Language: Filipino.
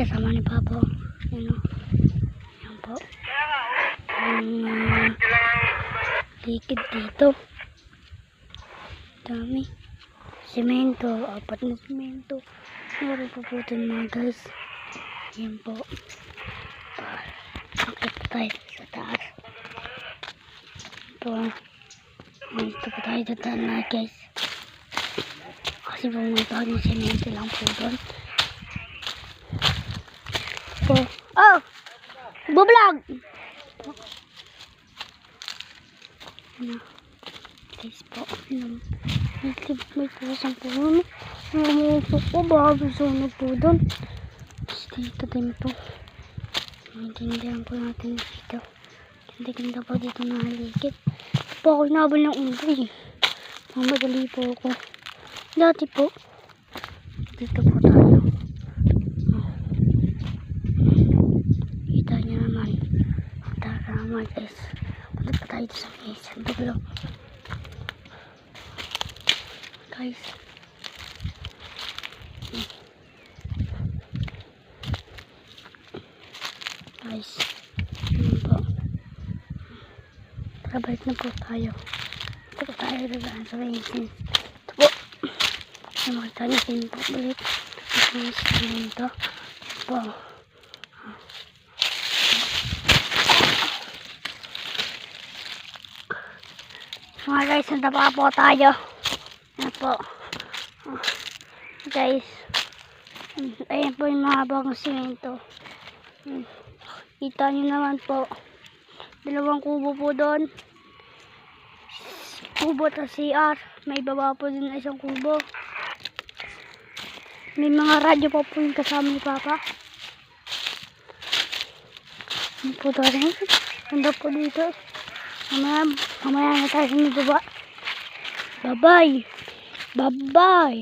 kasama ni Papa. Yan o. Yan po. Ang likid dito. Dami. Semento. 4 na semento. Meron po po ito mga guys. Yan po. Akit po tayo sa taas. Ito. Dito po tayo dadaan na guys. Kasi pumunta ng semento lang po doon. Po. Oh! Bublog! Ano? Guys po. May pusang po doon. Namuto po. Baka gusto po doon. Tapos dito din po. Maintindihan po natin dito. Ganda-ganda po dito na haligid. Po ako nabal ng unggoy. Mamadali po ako. Dati po. Dito po tayo. Kita niyo naman. Tara naman guys. Punta pa tayo sa mesa. Dulo. Guys. Guys. Yun po. Tara balik na po tayo. Ito po tayo dadaan sa mesa. Ito po. Makita niyo din po balik. Ito yung semento. Po. Mga guys, nanda pa po tayo. Ayan po. Guys. Ayan po yung mga bagong semento. Kita nyo naman po. 2 kubo po doon. Kubo at CR. May baba po din na 1 kubo. May mga radyo po po yung kasama ni Papa. Ayan po doon. Ganda po dito. Mamaya na tayo sa baba. Bye-bye. Bye-bye.